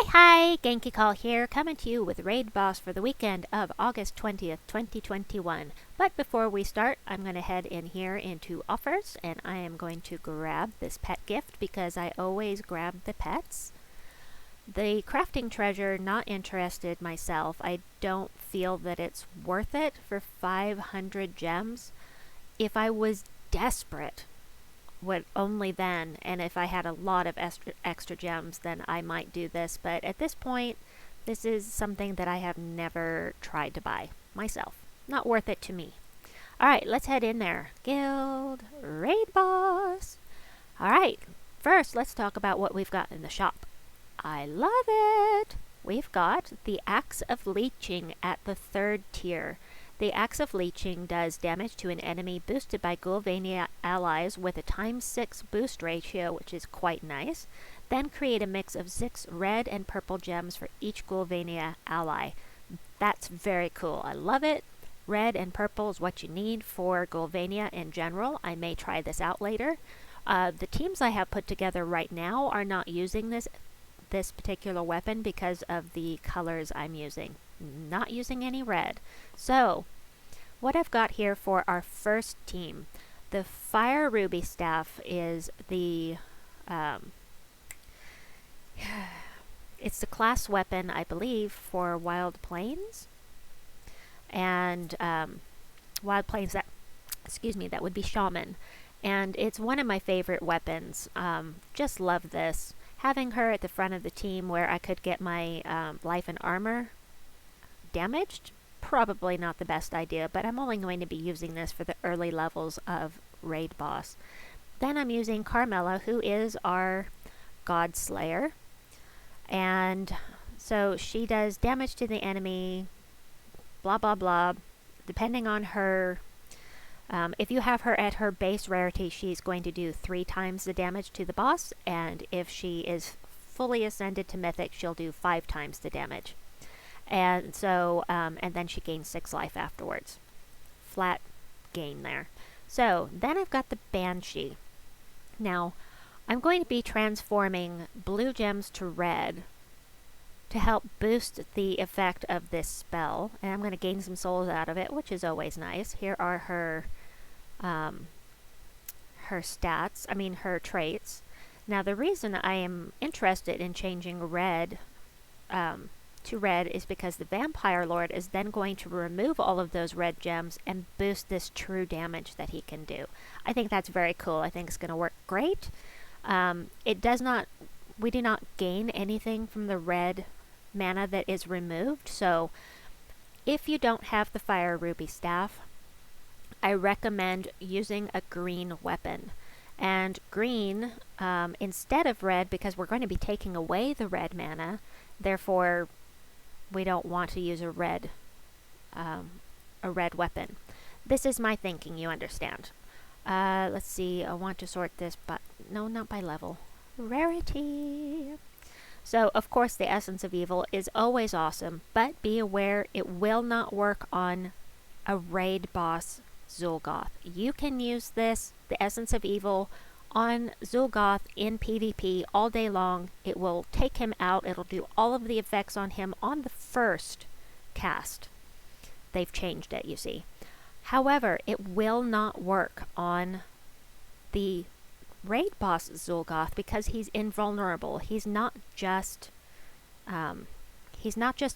Hi, Genki Call here, coming to you with Raid Boss for the weekend of August 20th, 2021. But before we start, I'm going to head in here into offers, and I am going to grab this pet gift because I always grab the pets. The crafting treasure, not interested myself. I don't feel that it's worth it for 500 gems. If I was desperate, would only then, and if I had a lot of extra gems, then I might do this, but at this point this is something that I have never tried to buy myself. Not worth it to me. Alright, let's head in there. Guild Raid Boss. Alright, first let's talk about what we've got in the shop. I love it! We've got the Axe of Leeching at the 3rd tier. The Axe of Leeching does damage to an enemy boosted by Gul'vania allies with a ×6 boost ratio, which is quite nice. Then create a mix of 6 red and purple gems for each Gul'vania ally. That's very cool. I love it. Red and purple is what you need for Gul'vania in general. I may try this out later. The teams I have put together right now are not using this particular weapon because of the colors I'm using. Not using any red. So, what I've got here for our first team, the Fire Ruby Staff is the, it's the class weapon, I believe, for Wild Plains. And, Wild Plains, that would be Shaman. And it's one of my favorite weapons. Just love this. Having her at the front of the team where I could get my life and armor damaged, probably not the best idea, but I'm only going to be using this for the early levels of Raid Boss. Then I'm using Carmella, who is our God Slayer, and so she does damage to the enemy, blah blah blah, depending on her. If you have her at her base rarity, she's going to do 3 times the damage to the boss, and if she is fully ascended to Mythic, she'll do 5 times the damage. And so, and then she gains 6 life afterwards. Flat gain there. So, then I've got the Banshee. Now, I'm going to be transforming blue gems to red to help boost the effect of this spell. And I'm going to gain some souls out of it, which is always nice. Here are her her traits. Now, the reason I am interested in changing red to red is because the Vampire Lord is then going to remove all of those red gems and boost this true damage that he can do. I think that's very cool. I think it's going to work great. We do not gain anything from the red mana that is removed, so if you don't have the Fire Ruby Staff, I recommend using a green weapon. And green, instead of red, because we're going to be taking away the red mana, therefore we don't want to use a red weapon. This is my thinking, you understand. Let's see, I want to sort this, but no, not by level. Rarity. So, of course, the Essence of Evil is always awesome, but be aware it will not work on a raid boss Zuul'Goth. You can use this, the Essence of Evil, on Zuul'Goth in PvP all day long. It will take him out. It'll do all of the effects on him on the first cast. They've changed it, you see. However, it will not work on the raid boss Zuul'Goth because he's invulnerable. He's not just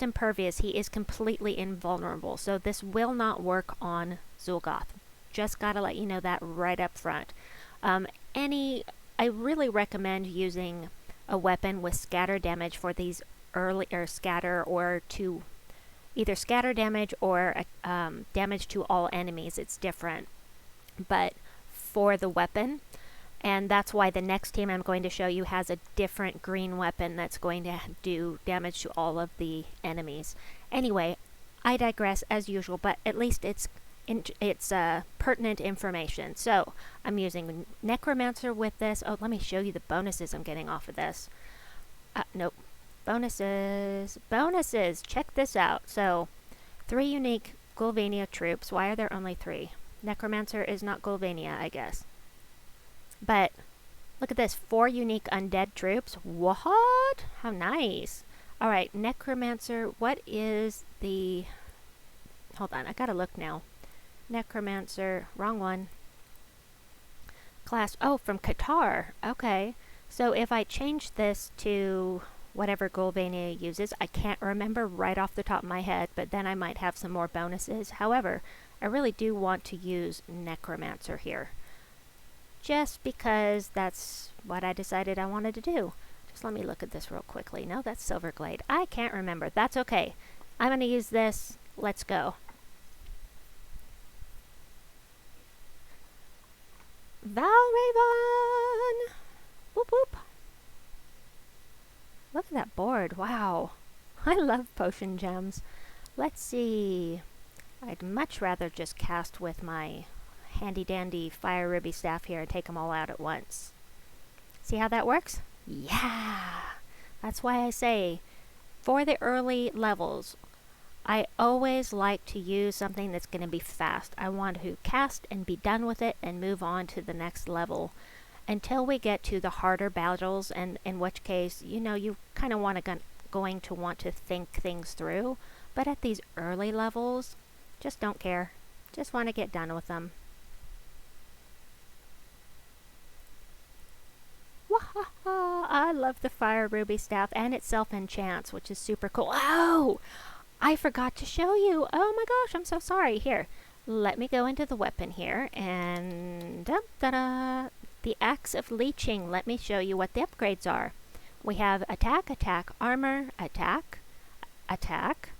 impervious, he is completely invulnerable. So this will not work on Zuul'Goth. Just gotta let you know that right up front. I really recommend using a weapon with scatter damage for these early, or scatter, or to either scatter damage or damage to all enemies. It's different, but for the weapon, and that's why the next team I'm going to show you has a different green weapon that's going to do damage to all of the enemies. Anyway, I digress as usual, but at least it's pertinent information. So, I'm using Necromancer with this. Oh, let me show you the bonuses I'm getting off of this. Nope. Bonuses. Check this out. So, 3 unique Gul'vania troops. Why are there only 3? Necromancer is not Gul'vania, I guess. But, look at this. 4 unique undead troops. What? How nice. Alright, Necromancer, what is the... Hold on, I gotta look now. Necromancer, wrong one. Class, oh, from Qatar. Okay. So if I change this to whatever Golvania uses, I can't remember right off the top of my head, but then I might have some more bonuses. However, I really do want to use Necromancer here. Just because that's what I decided I wanted to do. Just let me look at this real quickly. No, that's Silverglade. I can't remember. That's okay. I'm going to use this. Let's go. Valraven! Whoop whoop. Look at that board. Wow. I love potion gems. Let's see. I'd much rather just cast with my handy dandy fire ruby staff here and take them all out at once. See how that works? Yeah! That's why I say, for the early levels, I always like to use something that's going to be fast. I want to cast and be done with it and move on to the next level until we get to the harder battles, and in which case, you know, you kind of want to going to want to think things through. But at these early levels, just don't care. Just want to get done with them. Wahaha! I love the fire ruby staff, and it self-enchants, which is super cool. Oh! I forgot to show you. Oh my gosh, I'm so sorry. Here, let me go into the weapon here, and da-da-da, the Axe of Leeching. Let me show you what the upgrades are. We have attack, attack, armor, attack, attack,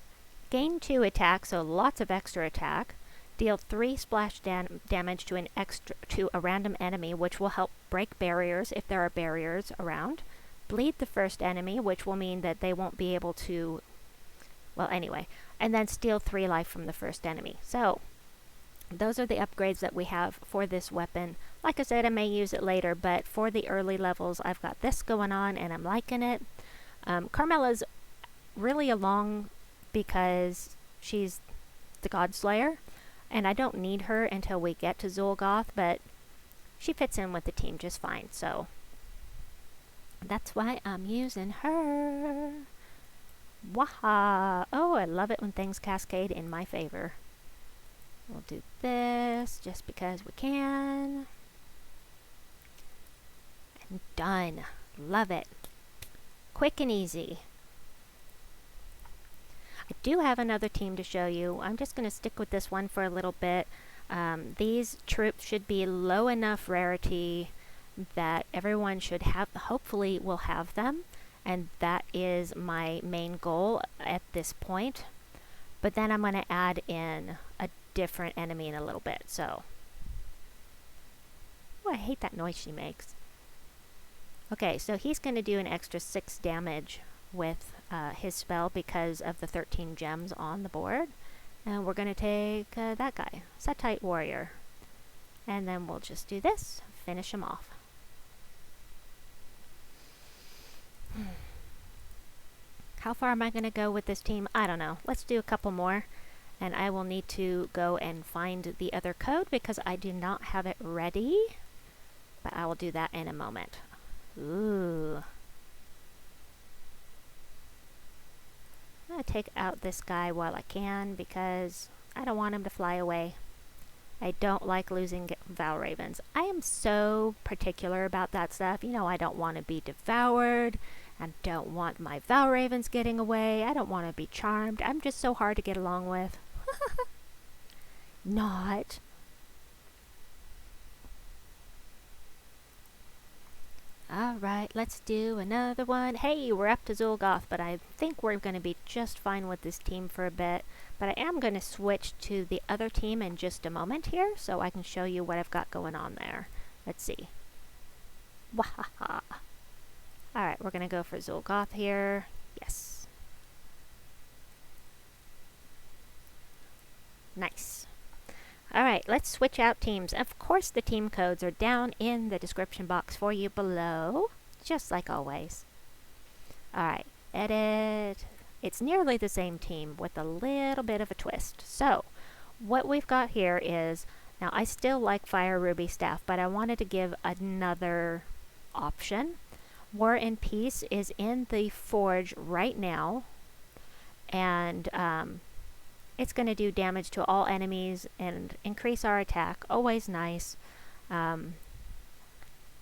gain 2 attack, so lots of extra attack, deal 3 splash damage to a random enemy, which will help break barriers if there are barriers around, bleed the first enemy, which will mean that they won't be able to, well, anyway, and then steal 3 life from the first enemy. So, those are the upgrades that we have for this weapon. Like I said, I may use it later, but for the early levels, I've got this going on, and I'm liking it. Carmella's really along because she's the God Slayer, and I don't need her until we get to Zuul'Goth, but she fits in with the team just fine, so that's why I'm using her. Waha! Oh, I love it when things cascade in my favor. We'll do this just because we can. And done. Love it. Quick and easy. I do have another team to show you. I'm just going to stick with this one for a little bit. These troops should be low enough rarity that everyone should have, hopefully will have them. And that is my main goal at this point. But then I'm going to add in a different enemy in a little bit, so. Oh, I hate that noise she makes. Okay, so he's going to do an extra 6 damage with his spell because of the 13 gems on the board. And we're going to take that guy, Setite Warrior. And then we'll just do this, finish him off. How far am I going to go with this team? I don't know. Let's do a couple more. And I will need to go and find the other code because I do not have it ready. But I will do that in a moment. Ooh. I'm going to take out this guy while I can because I don't want him to fly away. I don't like losing Valravens. I am so particular about that stuff. You know, I don't want to be devoured. I don't want my Valravens getting away. I don't want to be charmed. I'm just so hard to get along with. Not. Alright, let's do another one. Hey, we're up to Zuul'Goth, but I think we're going to be just fine with this team for a bit. But I am going to switch to the other team in just a moment here, so I can show you what I've got going on there. Let's see. Wahaha. Alright, we're going to go for Zuul'Goth here. Yes. Nice. Alright, let's switch out teams. Of course, the team codes are down in the description box for you below, just like always. Alright, edit. It's nearly the same team with a little bit of a twist. So, what we've got here is, now I still like Fire Ruby Staff, but I wanted to give another option. War and Peace is in the forge right now, and it's going to do damage to all enemies and increase our attack. Always nice.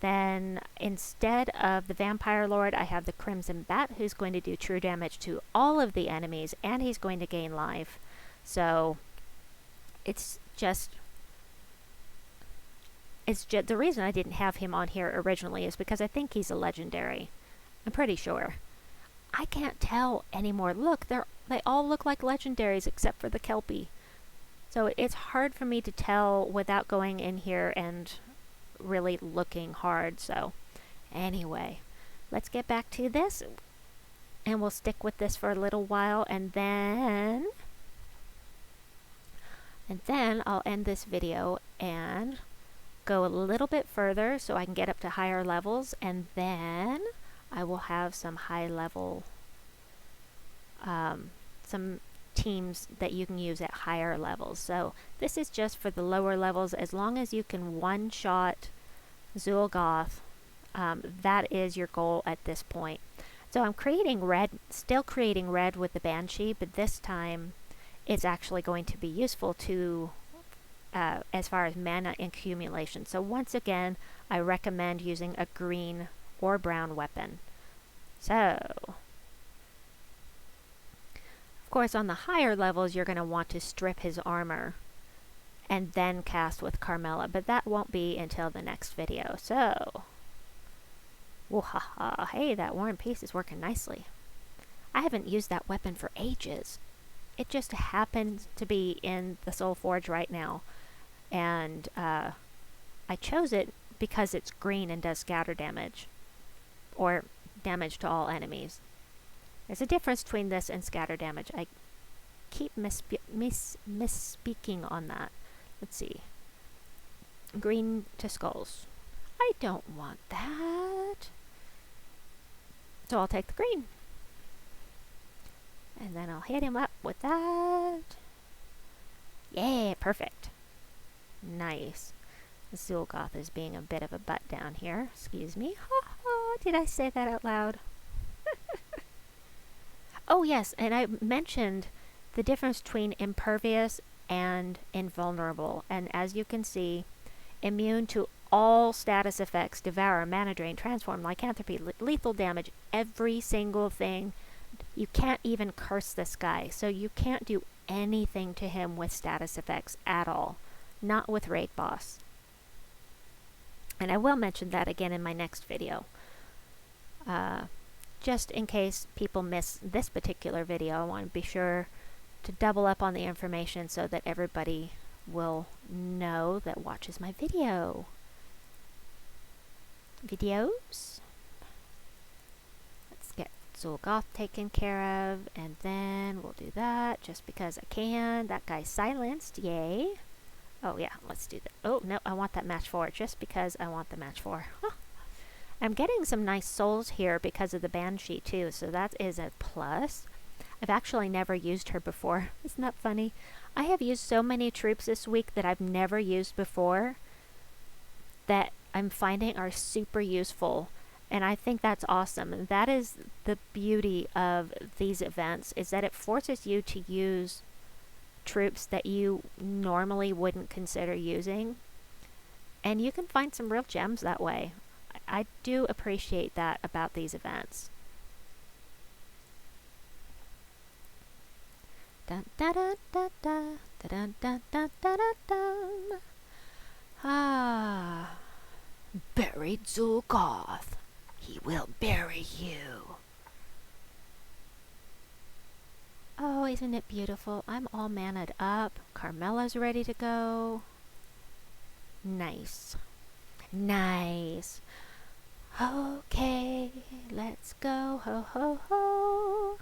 Then instead of the Vampire Lord, I have the Crimson Bat, who's going to do true damage to all of the enemies, and he's going to gain life. So it's just the reason I didn't have him on here originally is because I think he's a legendary. I'm pretty sure. I can't tell anymore. Look, they all look like legendaries except for the Kelpie. So it's hard for me to tell without going in here and really looking hard. So anyway, let's get back to this, and we'll stick with this for a little while, and then I'll end this video and go a little bit further so I can get up to higher levels, and then I will have some high level some teams that you can use at higher levels. So this is just for the lower levels. As long as you can one-shot Zuul'Goth, that is your goal at this point. So I'm creating red, still creating red with the Banshee, but this time it's actually going to be useful to as far as mana accumulation. So once again, I recommend using a green or brown weapon. So of course, on the higher levels, you're going to want to strip his armor and then cast with Carmella, but that won't be until the next video. So, woohaha, hey, that War and Peace is working nicely. I haven't used that weapon for ages. It just happens to be in the Soul Forge right now, and I chose it because it's green and does scatter damage, or damage to all enemies. There's a difference between this and scatter damage. I keep misspeaking on that. Let's see. Green to skulls. I don't want that. So I'll take the green. And then I'll hit him up with that. Yeah, perfect. Nice. The Zuul'Goth is being a bit of a butt down here. Excuse me. Did I say that out loud? Oh yes, and I mentioned the difference between impervious and invulnerable. And as you can see, immune to all status effects, devour, mana drain, transform, lycanthropy, lethal damage, every single thing. You can't even curse this guy, so you can't do anything to him with status effects at all. Not with Raid Boss. And I will mention that again in my next video. Just in case people miss this particular video, I want to be sure to double up on the information so that everybody will know that watches my videos. Let's get Zuul'Goth taken care of, and then we'll do that just because I can. That guy's silenced, yay. Oh yeah, let's do that. Oh no, I want that match 4 just because I want the match 4. I'm getting some nice souls here because of the Banshee too, so that is a plus. I've actually never used her before. Isn't that funny? I have used so many troops this week that I've never used before that I'm finding are super useful, and I think that's awesome. And that is the beauty of these events, is that it forces you to use troops that you normally wouldn't consider using, and you can find some real gems that way. I do appreciate that about these events. Dun, dun, dun, dun, dun, dun, dun, dun, dun, dun. Ah, buried Zuul'Goth. He will bury you. Oh, isn't it beautiful? I'm all mana'd up. Carmella's ready to go. Nice. Nice. Okay, let's go, ho ho ho.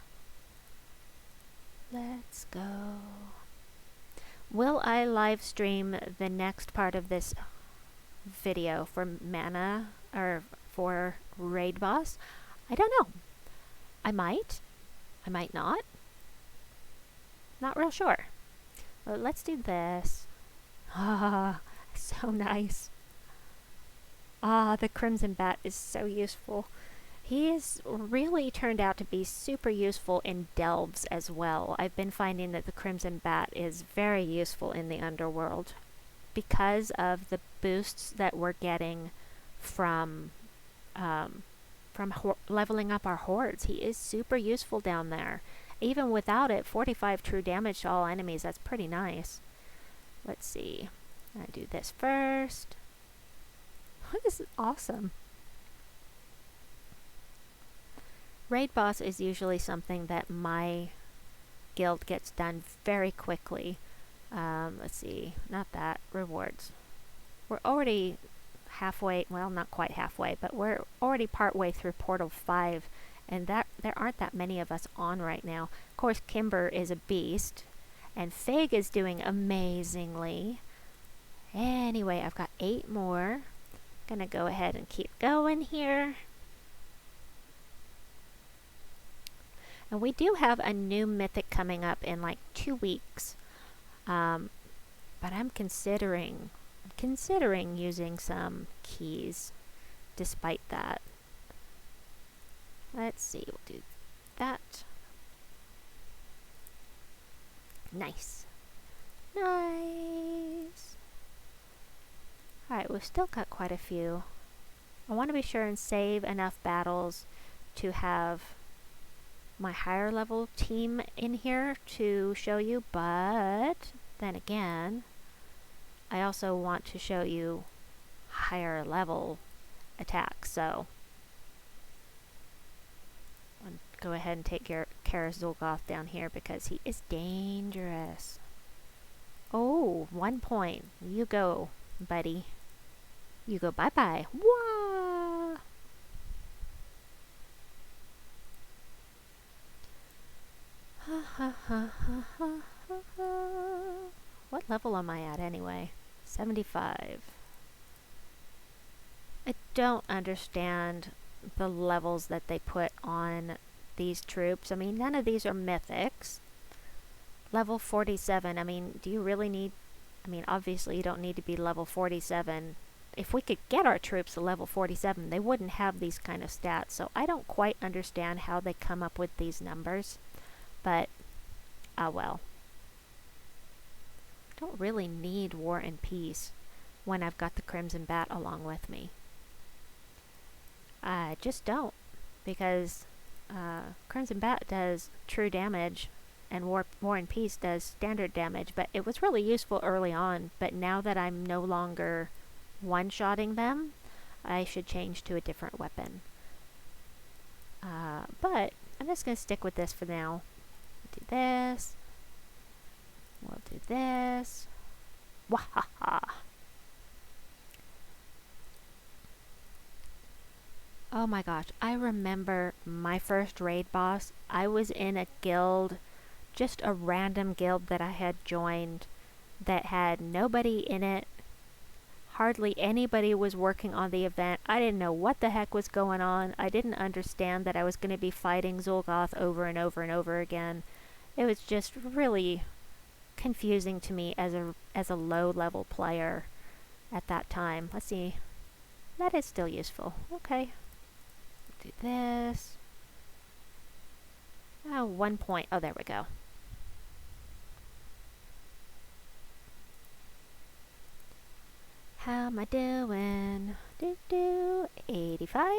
Let's go. Will I live stream the next part of this video for mana, or for Raid Boss? I don't know. I might not. Not real sure. Well, let's do this. Ah, so nice. Ah, the Crimson Bat is so useful. He has really turned out to be super useful in delves as well. I've been finding that the Crimson Bat is very useful in the underworld because of the boosts that we're getting from leveling up our hordes. He is super useful down there. Even without it, 45 true damage to all enemies, that's pretty nice. Let's see. I do this first. This is awesome. Raid boss is usually something that my guild gets done very quickly. Let's see. Not that. Rewards. We're already halfway, well, not quite halfway, but we're already partway through Portal 5, and there aren't that many of us on right now. Of course, Kimber is a beast, and Fig is doing amazingly. Anyway, I've got 8 more. Gonna go ahead and keep going here. And we do have a new mythic coming up in like 2 weeks. But I'm considering using some keys despite that. Let's see, we'll do that. Nice. Nice. Alright, we've still got quite a few. I want to be sure and save enough battles to have my higher level team in here to show you, but then again, I also want to show you higher level attacks, so I'll go ahead and take care of Zuul'Goth down here because he is dangerous. Oh, 1 point. You go, buddy. You go bye-bye. Wah! What level am I at anyway? 75. I don't understand the levels that they put on these troops. I mean, none of these are mythics. Level 47, I mean, do you really need... I mean, obviously you don't need to be level 47. If we could get our troops to level 47, they wouldn't have these kind of stats. So I don't quite understand how they come up with these numbers. But, well. I don't really need War and Peace when I've got the Crimson Bat along with me. I just don't. Because Crimson Bat does true damage and War and Peace does standard damage. But it was really useful early on. But now that I'm no longer one-shotting them, I should change to a different weapon. But I'm just going to stick with this for now. Do this. We'll do this. Wahaha! Oh my gosh, I remember my first raid boss. I was in a guild, just a random guild that I had joined that had nobody in it. Hardly anybody was working on the event. I didn't know what the heck was going on. I didn't understand that I was going to be fighting Zuul'Goth over and over and over again. It was just really confusing to me as a low level player at that time. Let's see. That is still useful. Okay. Do this. Oh, 1 point. Oh, there we go. How am I doing? 85.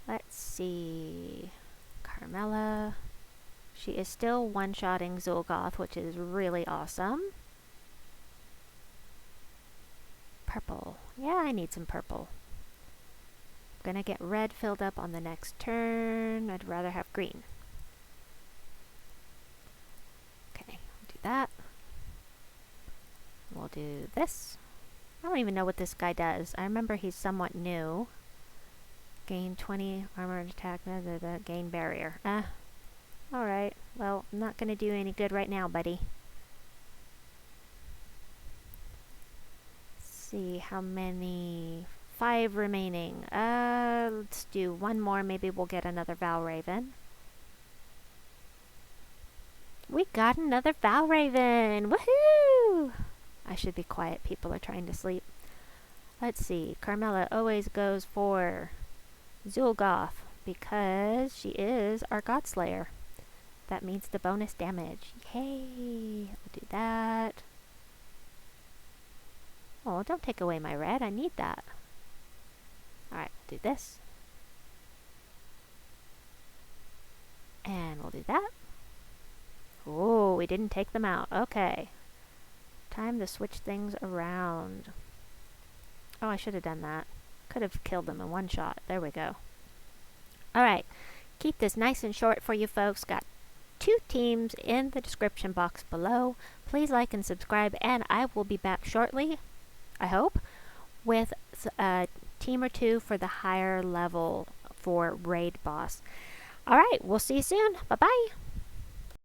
Let's see. Carmella. She is still one-shotting Zuul'Goth, which is really awesome. Purple. Yeah, I need some purple. I'm gonna get red filled up on the next turn. I'd rather have green. Okay, do that. We'll do this. I don't even know what this guy does. I remember he's somewhat new. Gain 20 armored attack, gain barrier. Alright. Well, I'm not gonna do any good right now, buddy. Let's see, how many... 5 remaining. Let's do 1 more. Maybe we'll get another Valraven. We got another Valraven! Woohoo! I should be quiet. People are trying to sleep. Let's see. Carmella always goes for Zuul'Goth because she is our Godslayer. That means the bonus damage. Yay! We'll do that. Oh, don't take away my red. I need that. Alright, we'll do this. And we'll do that. Oh, we didn't take them out. Okay. Time to switch things around. Oh, I should have done that. Could have killed them in one shot. There we go. Alright. Keep this nice and short for you folks. Got 2 teams in the description box below. Please like and subscribe, and I will be back shortly, I hope, with a team or 2 for the higher level for Raid Boss. Alright, we'll see you soon. Bye-bye.